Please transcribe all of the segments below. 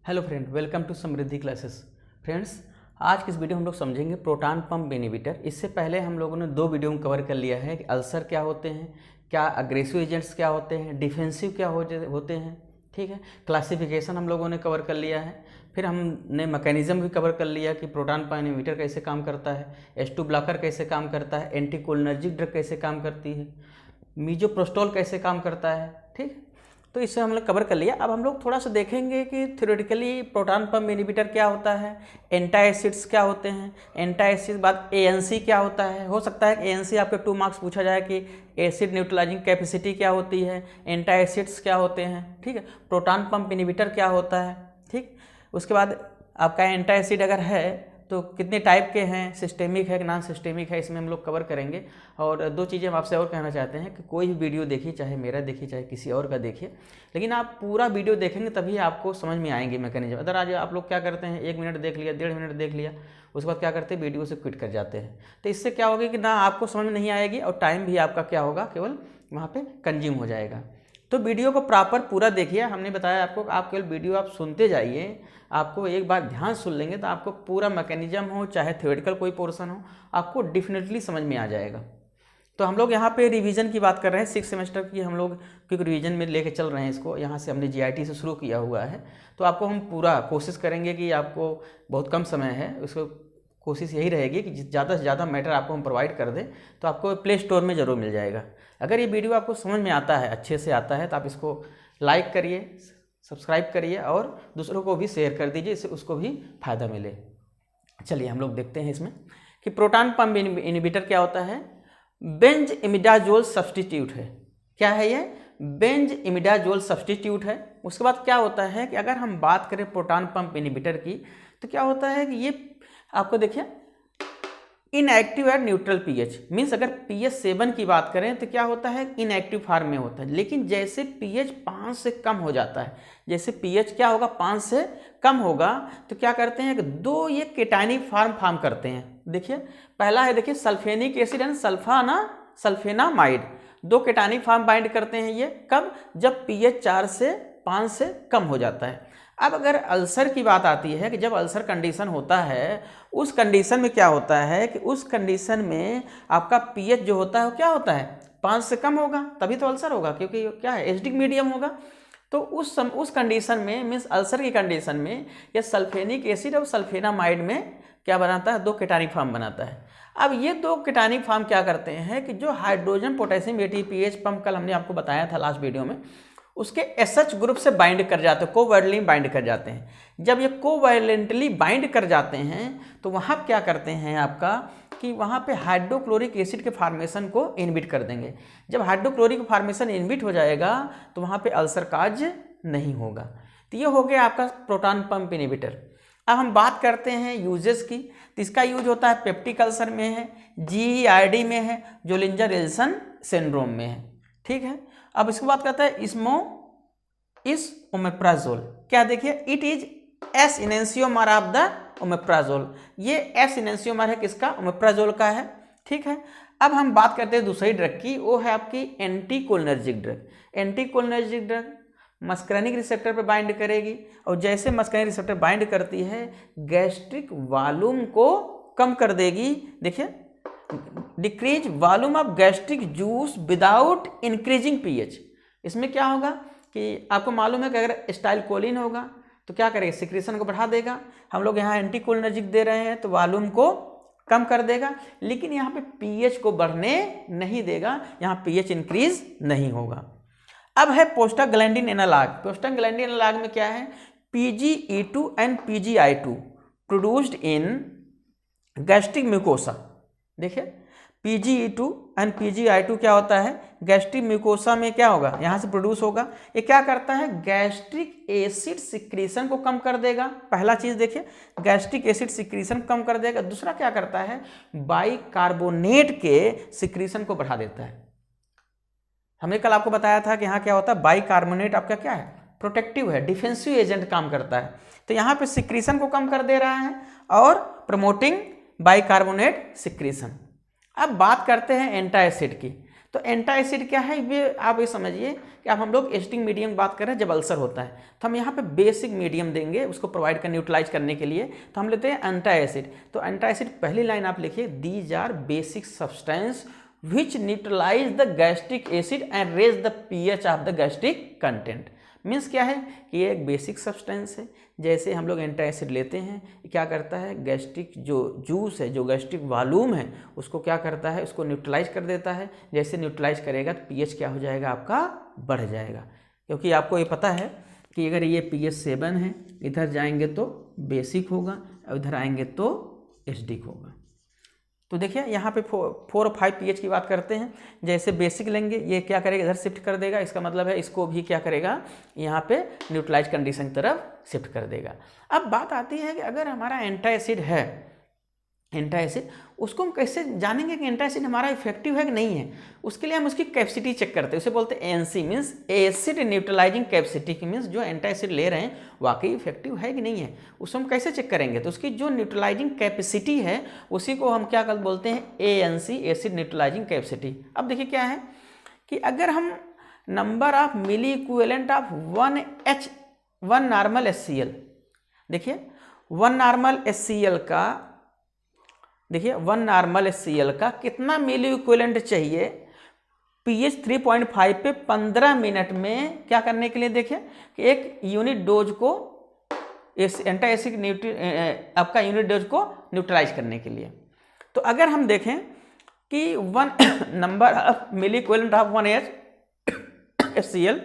Hello friend, welcome to Samriddhi classes. Friends, आज की इस वीडियो हम लोग समझेंगे प्रोटॉन पंप इनहिबिटर। इससे पहले हम लोगों ने दो वीडियो में कवर कर लिया है कि अल्सर क्या होते हैं, क्या अग्रेसिव एजेंट्स क्या होते हैं, डिफेंसिव क्या होते हैं। ठीक है, क्लासिफिकेशन हम लोगों ने कवर कर लिया है। फिर हमने मैकेनिज्म भी कवर कर लिया कि प्रोटॉन पंप इनहिबिटर कैसे काम करता है, H2 ब्लॉकर कैसे काम करता है, एंटीकोलिनर्जिक ड्रग कैसे काम करती है, मीजोप्रोस्टोल कैसे काम करता है। ठीक, तो इससे हम लोग कवर कर लिया। अब हम लोग थोड़ा सा देखेंगे कि थ्योरेटिकली प्रोटॉन पंप इनहिबिटर क्या होता है, एंटी एसिड्स क्या होते हैं, एंटी एसिड के बाद ANC क्या होता है। हो सकता है कि ANC आपके 2 मार्क्स पूछा जाए कि एसिड न्यूट्रलाइजिंग कैपेसिटी क्या होती है, एंटी एसिड्स क्या होते हैं। ठीक है, प्रोटॉन पंप इनहिबिटर क्या होता है। ठीक, उसके बाद आपका एंटी एसिड अगर है तो कितने टाइप के हैं, सिस्टेमिक है कि नॉन सिस्टेमिक है, इसमें हम लोग कवर करेंगे। और दो चीज़ें हम आपसे और कहना चाहते हैं कि कोई भी वीडियो देखिए, चाहे मेरा देखिए चाहे किसी और का देखिए, लेकिन आप पूरा वीडियो देखेंगे तभी आपको समझ में आएंगे मैकेनिज्म। अगर आज आप लोग क्या करते हैं, 1 मिनट देख लिया, 1.5 मिनट देख लिया, उसके बाद क्या करते हैं, वीडियो से क्विट कर जाते हैं। तो इससे क्या होगा कि ना आपको समझ में नहीं आएगी और टाइम भी आपका क्या होगा, केवल वहाँ पर कंज्यूम हो जाएगा। तो वीडियो को प्रॉपर पूरा देखिए। हमने बताया आपको, आप केवल वीडियो आप सुनते जाइए, आपको एक बार ध्यान सुन लेंगे तो आपको पूरा मैकेनिज्म हो चाहे थ्योरेटिकल कोई पोर्शन हो, आपको डेफिनेटली समझ में आ जाएगा। तो हम लोग यहाँ पे रिवीजन की बात कर रहे हैं, 6 सेमेस्टर की हम लोग क्योंकि रिवीजन में लेके चल रहे हैं इसको। यहाँ से हमने GIT से शुरू किया हुआ है, तो आपको हम पूरा कोशिश करेंगे कि आपको बहुत कम समय है, उसको कोशिश यही रहेगी कि ज़्यादा से ज़्यादा मैटर आपको हम प्रोवाइड कर दें। तो आपको प्ले स्टोर में ज़रूर मिल जाएगा। अगर ये वीडियो आपको समझ में आता है, अच्छे से आता है, तो आप इसको लाइक करिए, सब्सक्राइब करिए और दूसरों को भी शेयर कर दीजिए, इससे उसको भी फ़ायदा मिले। चलिए हम लोग देखते हैं इसमें कि प्रोटॉन पंप इनहिबिटर क्या होता है। बेंजइमिडाजोल सब्स्टिट्यूट है। क्या है ये? बेंजइमिडाजोल सब्स्टिट्यूट है। उसके बाद क्या होता है कि अगर हम बात करें प्रोटॉन पंप इनहिबिटर की, तो क्या होता है कि ये आपको देखिए inactive at neutral pH, means अगर pH 7 की बात करें तो क्या होता है, इनएक्टिव फार्म में होता है। लेकिन जैसे pH 5 से कम हो जाता है, जैसे pH क्या होगा, 5 से कम होगा, तो क्या करते हैं कि 2 ये केटायनिक फार्म करते हैं। देखिए पहला है, देखिए sulfenic acid and sulfenamide, 2 cationic form bind करते हैं। ये कब? जब pH 4 से 5 से कम हो जाता है। अब अगर अल्सर की बात आती है कि जब अल्सर कंडीशन होता है, उस कंडीशन में क्या होता है कि उस कंडीशन में आपका pH जो होता है वो क्या होता है, 5 से कम होगा, तभी तो अल्सर होगा, क्योंकि क्या है, एसिडिक मीडियम होगा। तो उस कंडीशन में, मीन्स अल्सर की कंडीशन में, यह सल्फेनिक एसिड और सल्फेनामाइड में क्या बनाता है, 2 केटायनिक फार्म बनाता है। अब ये 2 केटायनिक फार्म क्या करते हैं कि जो हाइड्रोजन पोटेशियम ATPase पंप कल हमने आपको बताया था लास्ट वीडियो में, उसके SH ग्रुप से बाइंड कर जाते हैं, कोवैलेंटली बाइंड कर जाते हैं। जब ये कोवैलेंटली बाइंड कर जाते हैं तो वहाँ क्या करते हैं आपका कि वहाँ पे हाइड्रोक्लोरिक एसिड के फार्मेशन को इनहिबिट कर देंगे। जब हाइड्रोक्लोरिक फार्मेशन इनहिबिट हो जाएगा तो वहाँ पे अल्सर काज नहीं होगा। तो ये हो गया आपका प्रोटॉन पंप इनहिबिटर। अब हम बात करते हैं यूजेस की। तो इसका यूज होता है पेप्टिक अल्सर में है, GERD में है, जोलिंजर एल्सन सिंड्रोम में है। ठीक है, अब इसके बाद कहता है ओमेप्राजोल। क्या देखिए, it is S enantiomer of the omeprazole. ये एस इनेंशियोमर है किसका, ओमेप्राजोल का है। ठीक है, अब हम बात करते हैं दूसरी ड्रग की, वो है आपकी anticholinergic drug. Anticholinergic drug muscarinic receptor पर बाइंड करेगी, और जैसे मस्करनिक रिसेप्टर बाइंड करती है, गैस्ट्रिक वॉल्यूम को कम कर देगी। देखिए, decrease volume of gastric juice without increasing pH। इसमें क्या होगा कि आपको मालूम है कि अगर एसिटाइलकोलिन होगा तो क्या करेगा, सिक्रीशन को बढ़ा देगा। हम लोग यहाँ एंटीकोलिनर्जिक दे रहे हैं तो वॉल्यूम को कम कर देगा, लेकिन यहाँ पे pH को बढ़ने नहीं देगा, यहाँ pH इंक्रीज नहीं होगा। अब है प्रोस्टाग्लैंडिन एनालॉग। प्रोस्टाग्लैंडिन एनालॉग में क्या है, PGE2 and PGI2 produced in gastric mucosa. देखिए PGE2 एंड PGI2 क्या होता है, गैस्ट्रिक म्यूकोसा में क्या होगा, यहाँ से प्रोड्यूस होगा। ये क्या करता है, गैस्ट्रिक एसिड सिक्रीशन को कम कर देगा। पहला चीज देखिए, गैस्ट्रिक एसिड सिक्रीशन कम कर देगा। दूसरा क्या करता है, बाइकार्बोनेट के सिक्रीशन को बढ़ा देता है। हमने कल आपको बताया था कि यहाँ क्या होता है, बाइकार्बोनेट आपका क्या है, प्रोटेक्टिव है, डिफेंसिव एजेंट काम करता है। तो यहाँ पे सिक्रीशन को कम कर दे रहा है और प्रमोटिंग बाइकार्बोनेट सिक्रीशन। अब बात करते हैं एंटी एसिड की। तो एंटासिड क्या है, ये आप ये समझिए कि अब हम लोग एसिडिक मीडियम बात कर रहे हैं जब अल्सर होता है, तो हम यहाँ पे बेसिक मीडियम देंगे उसको प्रोवाइड कर न्यूट्रलाइज करने के लिए। तो हम लेते हैं एंटासिड। तो एंटासिड पहली लाइन आप लिखिए, these are basic substance which neutralize the gastric acid and raise the pH of the gastric content. Means क्या है कि ये एक बेसिक सब्सटेंस है। जैसे हम लोग एंटासिड लेते हैं, क्या करता है, गैस्ट्रिक जो जूस है, जो गैस्ट्रिक वॉल्यूम है, उसको क्या करता है, उसको न्यूट्रलाइज कर देता है। जैसे न्यूट्रलाइज करेगा तो पीएच क्या हो जाएगा, आपका बढ़ जाएगा। क्योंकि आपको ये पता है कि अगर ये pH 7 है, इधर जाएंगे तो बेसिक होगा और इधर आएंगे तो एसिडिक होगा। तो देखिए यहाँ पे 4 और 5 pH की बात करते हैं। जैसे बेसिक लेंगे, ये क्या करेगा, इधर शिफ्ट कर देगा, इसका मतलब है इसको भी क्या करेगा, यहाँ पे न्यूट्रलाइज कंडीशन की तरफ शिफ्ट कर देगा। अब बात आती है कि अगर हमारा एंटासिड है, एंटासिड, उसको हम कैसे जानेंगे कि एंटासिड हमारा इफेक्टिव है कि नहीं है। उसके लिए हम उसकी कैपेसिटी चेक करते हैं, उसे बोलते हैं NC, means acid neutralising capacity, की मीन्स जो एंटासिड ले रहे हैं वाकई इफेक्टिव है कि नहीं है, उसको हम कैसे चेक करेंगे। तो उसकी जो न्यूट्रलाइजिंग कैपेसिटी है उसी को हम क्या बोलते हैं, एएनसी, एसिड न्यूट्रलाइजिंग कैपेसिटी। अब देखिए क्या है कि अगर हम number of milliequivalent of 1 normal HCl, देखिए 1 नॉर्मल HCl का, देखिए 1 नॉर्मल HCl का कितना मिली इक्विवेलेंट चाहिए pH 3.5 पे 15 मिनट में क्या करने के लिए, देखिए कि एक यूनिट डोज को एंटासिड आपका यूनिट डोज को न्यूट्रलाइज करने के लिए। तो अगर हम देखें कि 1 number of milliequivalent of 1 HCl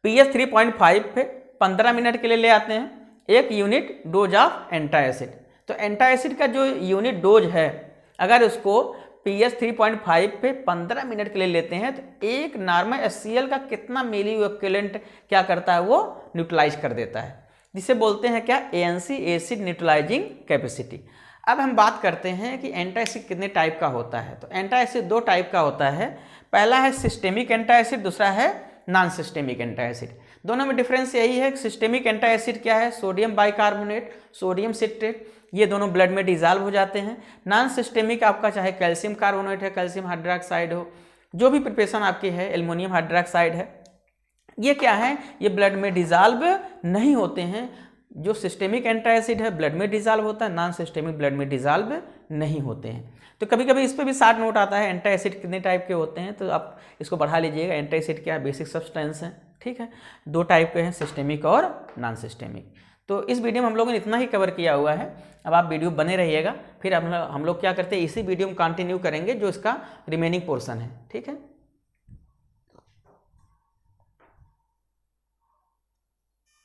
pH 3.5 पे 15 मिनट के लिए ले आते हैं एक यूनिट डोज ऑफ एंटासिड। तो एंटासिड का जो यूनिट डोज है, अगर उसको pH 3.5 पे 15 मिनट के लिए लेते हैं तो एक नॉर्मल HCl का कितना मिली इक्विवेलेंट क्या करता है, वो न्यूट्रलाइज कर देता है, जिसे बोलते हैं क्या, एएनसी, एसिड न्यूट्रलाइजिंग कैपेसिटी। अब हम बात करते हैं कि एंटासिड कितने टाइप का होता है। तो एंटासिड 2 टाइप का होता है, पहला है सिस्टेमिक एंटासिड, दूसरा है नॉन सिस्टेमिक एंटासिड। दोनों में डिफरेंस यही है कि सिस्टेमिक एंटासिड क्या है, सोडियम बाइकार्बोनेट, सोडियम सिट्रेट, ये दोनों ब्लड में डिजॉल्व हो जाते हैं। नॉन सिस्टेमिक आपका चाहे कैल्शियम कार्बोनेट है, कैल्शियम हाइड्रोक्साइड हो, जो भी प्रिपरेशन आपकी है, एल्युमिनियम हाइड्रोक्साइड है, ये क्या है, ये ब्लड में डिजॉल्व नहीं होते हैं। जो सिस्टेमिक एंटासिड है ब्लड में डिजॉल्व होता है, नॉन सिस्टेमिक ब्लड में डिजॉल्व नहीं होते हैं। तो कभी कभी इस पर भी शार्ट नोट आता है, एंटासिड कितने टाइप के होते हैं, तो आप इसको बढ़ा लीजिएगा। एंटासिड क्या, बेसिक सब्सटेंस है, ठीक है, 2 टाइप के हैं, सिस्टेमिक और नॉन सिस्टेमिक। तो इस वीडियो में हम लोगों ने इतना ही कवर किया हुआ है। अब आप वीडियो बने रहिएगा, फिर हम लोग क्या करते हैं, इसी वीडियो में कंटिन्यू करेंगे जो इसका रिमेनिंग पोर्शन है, ठीक है।